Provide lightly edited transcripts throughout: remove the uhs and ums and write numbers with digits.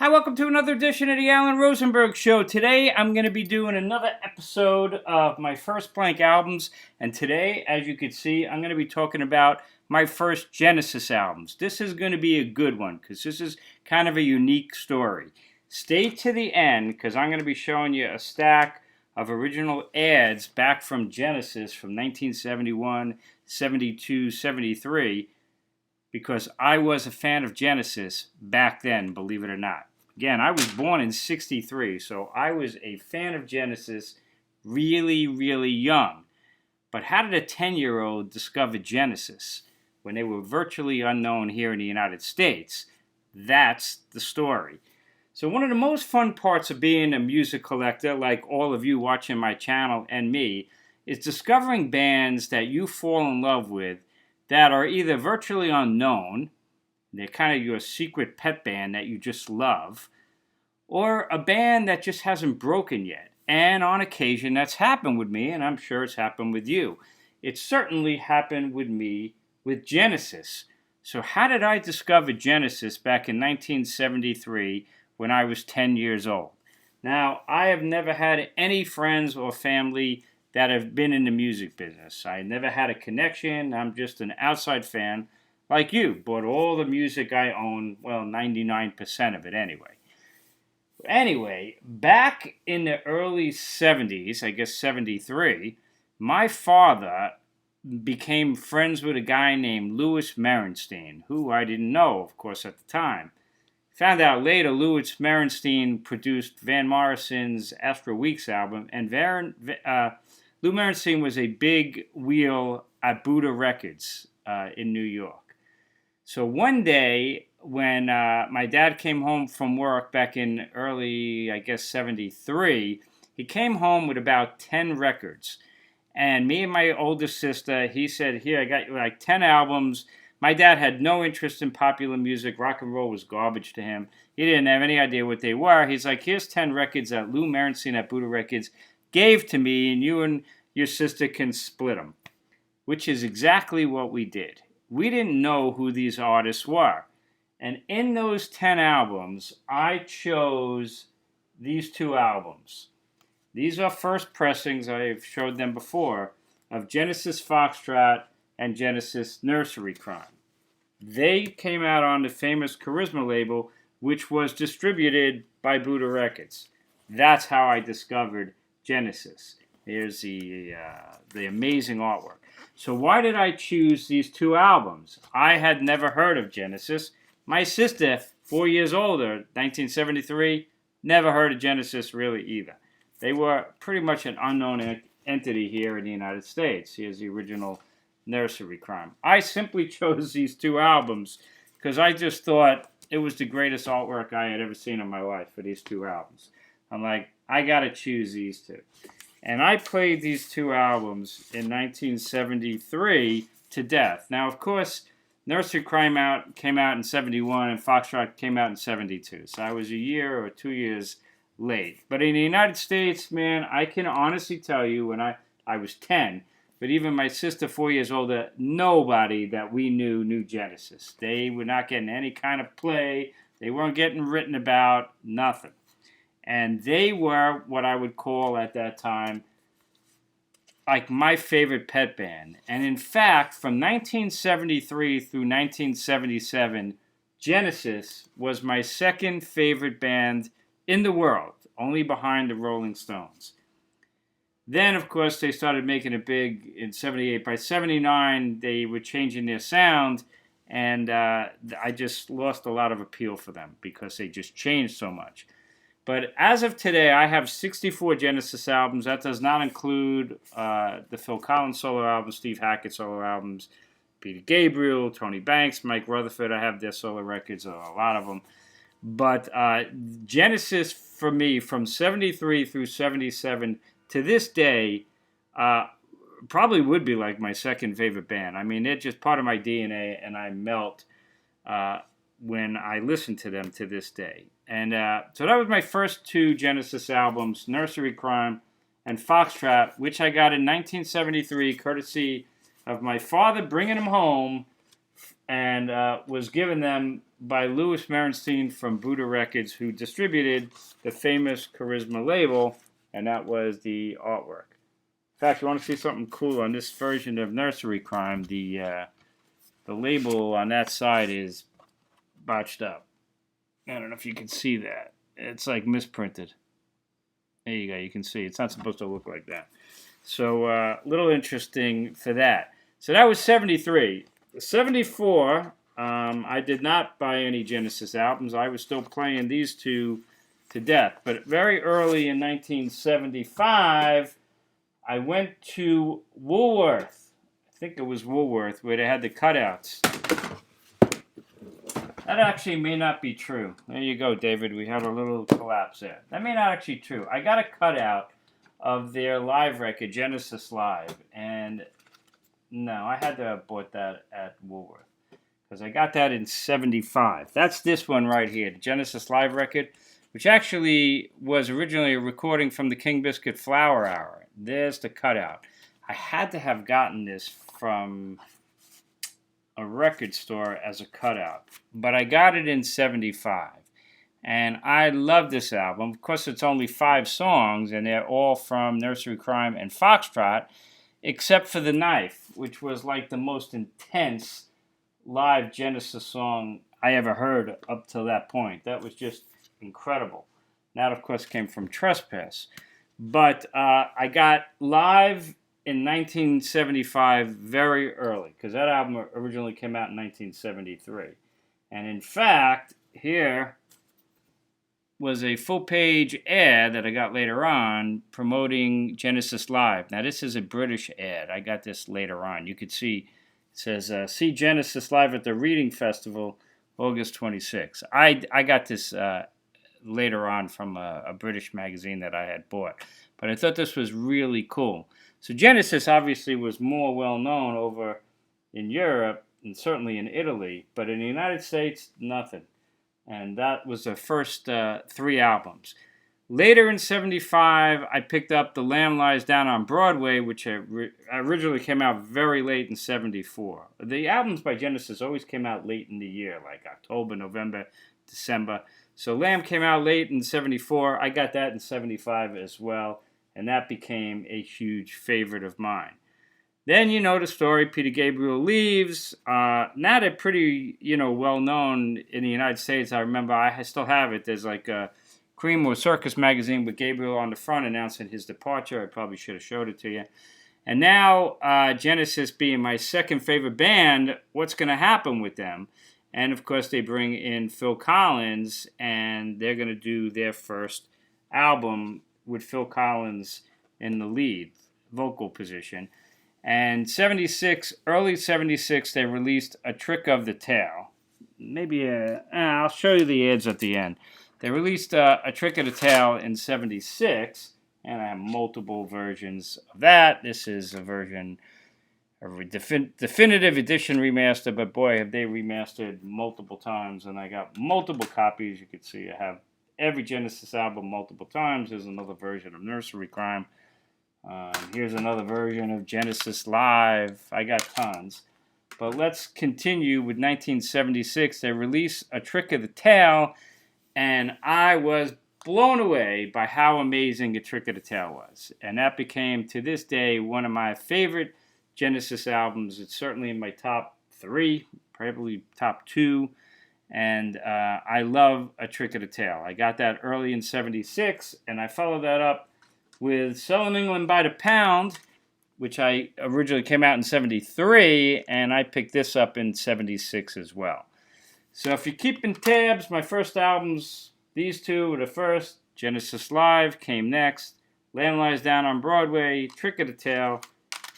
Hi, welcome to another edition of the Alan Rosenberg Show. Today I'm going to be doing another episode of my first blank albums. And today, as you can see, I'm going to be talking about my first Genesis albums. This is going to be a good one because this is kind of a unique story. Stay to the end because I'm going to be showing you a stack of original ads back from Genesis from 1971, 72, 73. Because I was a fan of Genesis back then, believe it or not. Again, I was born in 63, so I was a fan of Genesis really, really young. But how did a 10-year-old discover Genesis when they were virtually unknown here in the United States? That's the story. So one of the most fun parts of being a music collector, like all of you watching my channel and me, is discovering bands that you fall in love with that are either virtually unknown, they're kind of your secret pet band that you just love, or a band that just hasn't broken yet. And on occasion that's happened with me, and I'm sure it's happened with you. It certainly happened with me with Genesis. So how did I discover Genesis back in 1973 when I was 10 years old? Now, I have never had any friends or family that have been in the music business. I never had a connection. I'm just an outside fan like you. Bought all the music I own, well, 99% of it anyway. Anyway, back in the early 70s, I guess 73, my father became friends with a guy named Louis Merenstein, who I didn't know, of course, at the time. Found out later Louis Merenstein produced Van Morrison's Astro Weeks album, and Lou Merenstein was a big wheel at Buddha Records in New York. So one day when my dad came home from work back in early, I guess, 73, he came home with about 10 records. And me and my older sister, he said, here, I got you like 10 albums. My dad had no interest in popular music. Rock and roll was garbage to him. He didn't have any idea what they were. He's like, here's 10 records that Lou Merenstein at Buddha Records gave to me, and you and your sister can split them, which is exactly what we did. We didn't know who these artists were. And in those 10 albums, I chose these two albums. These are first pressings, I've showed them before, of Genesis Foxtrot and Genesis Nursery Cryme. They came out on the famous Charisma label, which was distributed by Buddha Records. That's how I discovered Genesis. Here's the amazing artwork. So why did I choose these two albums? I had never heard of Genesis. My sister, 4 years older, 1973, never heard of Genesis really either. They were pretty much an unknown entity here in the United States. Here's the original Nursery Cryme. I simply chose these two albums because I just thought it was the greatest artwork I had ever seen in my life for these two albums. I'm like, I got to choose these two. And I played these two albums in 1973 to death. Now, of course, Nursery Cryme came out in 71 and Foxtrot came out in 72. So I was a year or 2 years late. But in the United States, man, I can honestly tell you when I was 10, but even my sister, 4 years older, nobody that we knew Genesis. They were not getting any kind of play. They weren't getting written about, nothing. And they were what I would call at that time like my favorite pet band. And in fact, from 1973 through 1977, Genesis was my second favorite band in the world, only behind the Rolling Stones. Then, of course, they started making it big in 78. By 79, they were changing their sound, and I just lost a lot of appeal for them because they just changed so much. But as of today, I have 64 Genesis albums. That does not include the Phil Collins solo albums, Steve Hackett solo albums, Peter Gabriel, Tony Banks, Mike Rutherford. I have their solo records, a lot of them. But Genesis, for me, from 73 through 77 to this day, probably would be like my second favorite band. I mean, they're just part of my DNA, and I melt when I listen to them to this day. And so that was my first two Genesis albums, Nursery Cryme and Foxtrot, which I got in 1973, courtesy of my father bringing them home, and was giving them by Louis Merenstein from Buddha Records, who distributed the famous Charisma label, and that was the artwork. In fact, you want to see something cool on this version of Nursery Cryme, the label on that side is botched up. I don't know if you can see that. It's like misprinted. There you go. You can see. It's not supposed to look like that. So a little interesting for that. So that was 73. 74, I did not buy any Genesis albums. I was still playing these two to death. But very early in 1975, I went to Woolworth. I think it was Woolworth, where they had the cutouts. That actually may not be true. There you go, David. We had a little collapse there. That may not actually be true. I got a cutout of their live record, Genesis Live. And no, I had to have bought that at Woolworth, because I got that in 75. That's this one right here, the Genesis Live record, which actually was originally a recording from the King Biscuit Flower Hour. There's the cutout. I had to have gotten this from a record store as a cutout, but I got it in 75. And I love this album. Of course, it's only 5 songs, and they're all from Nursery Cryme and Foxtrot, except for The Knife, which was like the most intense live Genesis song I ever heard up till that point. That was just incredible. That, of course, came from Trespass. But I got live in 1975 very early, because that album originally came out in 1973. And in fact, here was a full-page ad that I got later on promoting Genesis Live. Now, this is a British ad. I got this later on. You could see, it says, see Genesis Live at the Reading Festival, August 26. I got this later on from a British magazine that I had bought. But I thought this was really cool. So Genesis obviously was more well-known over in Europe and certainly in Italy. But in the United States, nothing. And that was the first 3 albums. Later in 75, I picked up The Lamb Lies Down on Broadway, which originally came out very late in 74. The albums by Genesis always came out late in the year, like October, November, December. So Lamb came out late in 74. I got that in 75 as well, and that became a huge favorite of mine. Then, you know the story, Peter Gabriel leaves. Now they're pretty, well-known in the United States. I remember, I still have it. There's like a Cream or Circus magazine with Gabriel on the front announcing his departure. I probably should have showed it to you. And now, Genesis being my second favorite band, what's going to happen with them? And, of course, they bring in Phil Collins, and they're going to do their first album with Phil Collins in the lead vocal position. And early 76, they released A Trick of the Tail. Maybe, I'll show you the ads at the end. They released A Trick of the Tail in 76, and I have multiple versions of that. This is a version, a definitive edition remaster, but boy, have they remastered multiple times, and I got multiple copies. You can see I have every Genesis album multiple times. There's another version of Nursery Cryme. Here's another version of Genesis Live. I got tons. But let's continue with 1976. They released A Trick of the Tail, and I was blown away by how amazing A Trick of the Tail was. And that became, to this day, one of my favorite Genesis albums. It's certainly in my top 3, probably top 2. And I love A Trick of the Tail. I got that early in 76, and I followed that up with Selling England by the Pound, which I originally came out in 73, and I picked this up in 76 as well. So if you're keeping tabs, my first albums, these two were the first. Genesis Live came next. Lamb Lies Down on Broadway, Trick of the Tail,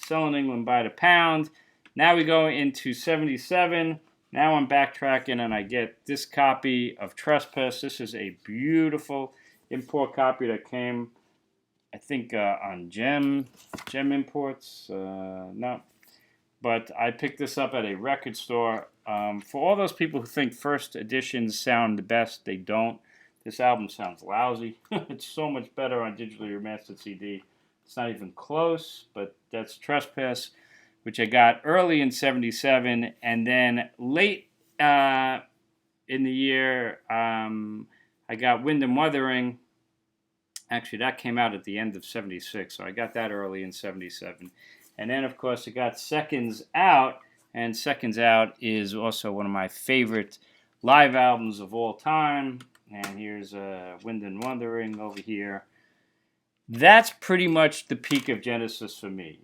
Selling England by the Pound. Now we go into 77. Now I'm backtracking, and I get this copy of Trespass. This is a beautiful import copy that came, I think, on Gem Imports. No. But I picked this up at a record store. For all those people who think first editions sound the best, they don't. This album sounds lousy. It's so much better on digitally remastered CD. It's not even close, but that's Trespass, which I got early in 77, and then late in in the year, I got Wind and Wuthering. Actually, that came out at the end of 76, so I got that early in 77. And then, of course, I got Seconds Out, and Seconds Out is also one of my favorite live albums of all time. And here's Wind and Wuthering over here. That's pretty much the peak of Genesis for me.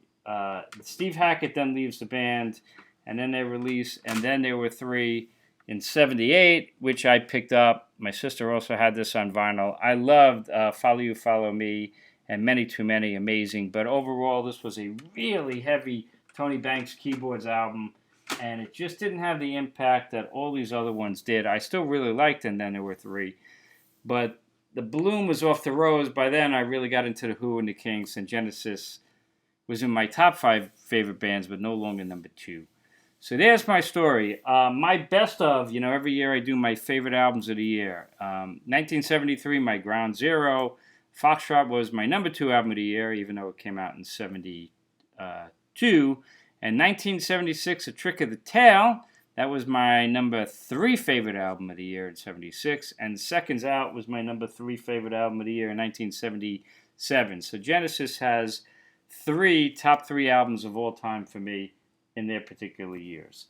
Steve Hackett then leaves the band, and then they release, and then there were three in 78, which I picked up. My sister also had this on vinyl. I loved Follow You, Follow Me, and Many Too Many, amazing. But overall, this was a really heavy Tony Banks keyboards album, and it just didn't have the impact that all these other ones did. I still really liked And Then There Were Three, but the bloom was off the rose. By then, I really got into The Who and the Kinks, and Genesis was in my top 5 favorite bands, but no longer number 2. So there's my story. My best of, every year I do my favorite albums of the year. 1973, my Ground Zero. Foxtrot was my number 2 album of the year, even though it came out in 72. And 1976, A Trick of the Tail. That was my number 3 favorite album of the year in 76. And Seconds Out was my number 3 favorite album of the year in 1977. So Genesis has top 3 albums of all time for me in their particular years.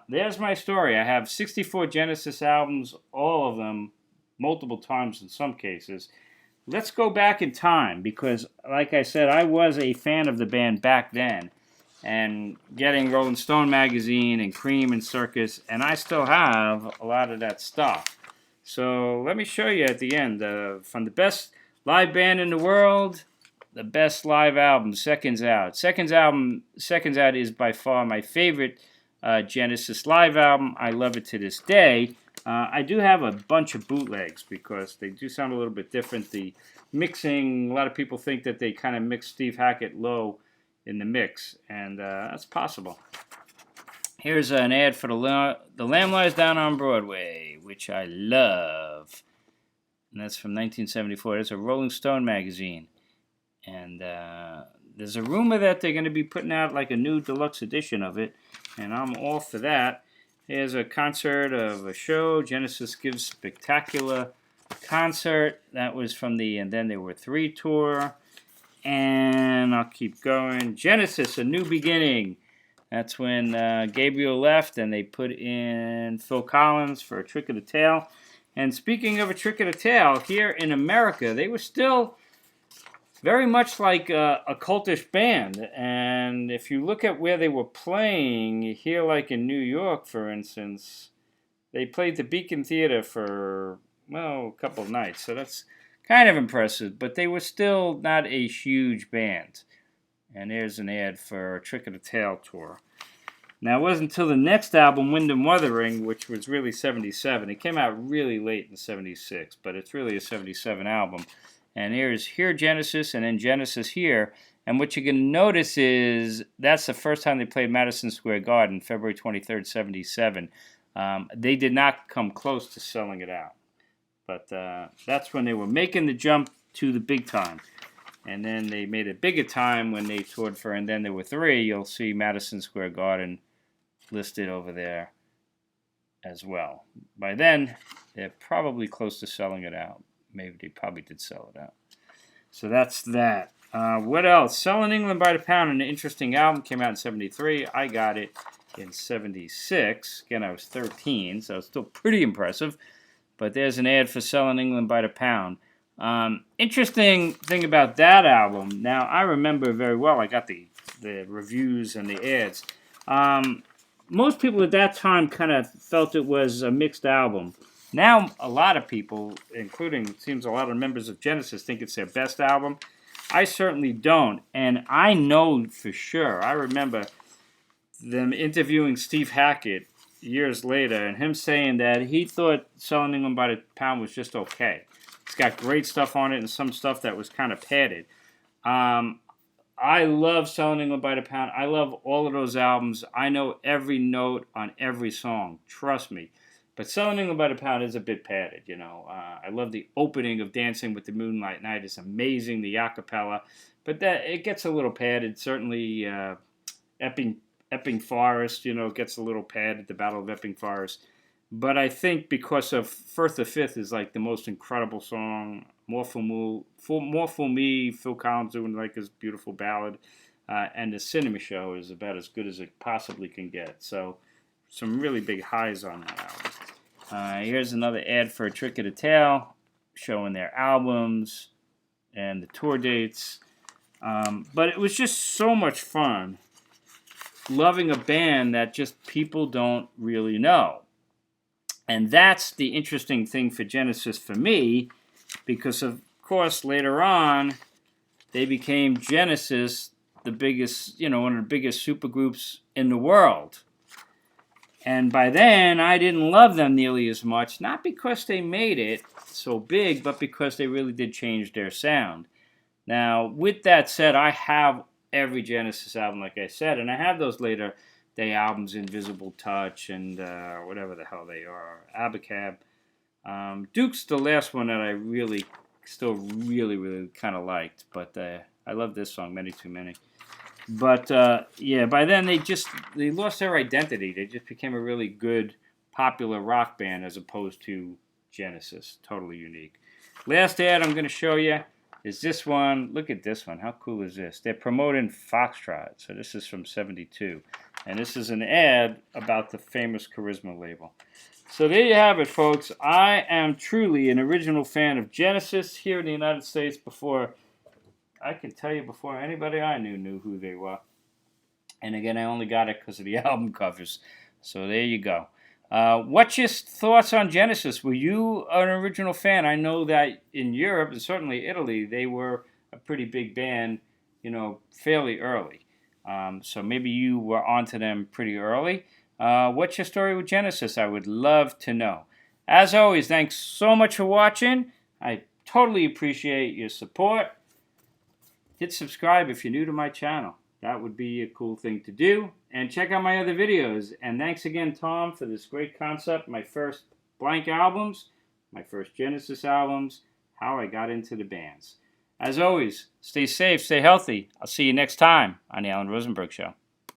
There's my story. I have 64 Genesis albums, all of them multiple times in some cases. Let's go back in time because, like I said, I was a fan of the band back then and getting Rolling Stone magazine and Cream and Circus, and I still have a lot of that stuff. So let me show you at the end. From the best live band in the world, the best live album, Seconds Out. Seconds Out is by far my favorite Genesis live album. I love it to this day. I do have a bunch of bootlegs because they do sound a little bit different. The mixing, a lot of people think that they kind of mix Steve Hackett low in the mix, and that's possible. Here's an ad for The Lamb Lies Down on Broadway, which I love. And that's from 1974. It's a Rolling Stone magazine. And there's a rumor that they're going to be putting out like a new deluxe edition of it, and I'm all for that. Here's a concert of a show. Genesis gives spectacular concert. That was from the And Then There Were Three tour. And I'll keep going. Genesis, A New Beginning. That's when Gabriel left and they put in Phil Collins for A Trick of the Tail. And speaking of A Trick of the Tail, here in America, they were still very much like a cultish band. And if you look at where they were playing, here like in New York, for instance, they played the Beacon Theater for, a couple of nights. So that's kind of impressive. But they were still not a huge band. And there's an ad for A Trick of the Tail tour. Now, it wasn't until the next album, Wind and Wuthering, which was really 77. It came out really late in 76, but it's really a 77 album. And here's Here Genesis and then Genesis Here. And what you're going to notice is that's the first time they played Madison Square Garden, February 23rd, 77. They did not come close to selling it out. But that's when they were making the jump to the big time. And then they made a bigger time when they toured for And Then There Were Three. You'll see Madison Square Garden listed over there as well. By then, they're probably close to selling it out. Maybe they probably did sell it out. So that's that. What else? Selling England by the Pound, an interesting album, came out in 73. I got it in 76. Again, I was 13, so it's still pretty impressive. But there's an ad for Selling England by the Pound. Interesting thing about that album, now I remember very well, I got the reviews and the ads. Most people at that time kind of felt it was a mixed album. Now a lot of people, including it seems a lot of members of Genesis, think it's their best album. I certainly don't, and I know for sure. I remember them interviewing Steve Hackett years later and him saying that he thought Selling England by the Pound was just okay. It's got great stuff on it and some stuff that was kind of padded. I love Selling England by the Pound. I love all of those albums. I know every note on every song. Trust me. But Selling England by the Pound is a bit padded, I love the opening of Dancing with the Moonlight Night. It's amazing, the acapella. But it gets a little padded. Certainly Epping Forest, gets a little padded, the Battle of Epping Forest. But I think because of First the Fifth is like the most incredible song. More for me. Phil Collins doing like his beautiful ballad, and the Cinema Show is about as good as it possibly can get. So, some really big highs on that album. Here's another ad for A Trick of the Tail, showing their albums and the tour dates. But it was just so much fun loving a band that just people don't really know. And that's the interesting thing for Genesis for me, because of course later on they became Genesis, the biggest, one of the biggest supergroups in the world. And by then I didn't love them nearly as much, not because they made it so big, but because they really did change their sound. Now, with that said, I have every Genesis album, like I said, and I have those later day albums, Invisible Touch and whatever the hell they are, Abacab. Duke's the last one that I really kind of liked, but I love this song, Many Too Many. But yeah, by then they lost their identity. They just became a really good, popular rock band as opposed to Genesis. Totally unique. Last ad I'm going to show you is this one. Look at this one. How cool is this? They're promoting Foxtrot. So this is from '72. And this is an ad about the famous Charisma label. So there you have it, folks. I am truly an original fan of Genesis here in the United States before anybody I knew who they were. And again, I only got it because of the album covers. So there you go. What's your thoughts on Genesis? Were you an original fan? I know that in Europe, and certainly Italy, they were a pretty big band, fairly early. So maybe you were onto them pretty early. What's your story with Genesis? I would love to know. As always, thanks so much for watching. I totally appreciate your support. Hit subscribe if you're new to my channel. That would be a cool thing to do. And check out my other videos. And thanks again, Tom, for this great concept. My first blank albums, my first Genesis albums, how I got into the bands. As always, stay safe, stay healthy. I'll see you next time on the Alan Rosenberg Show.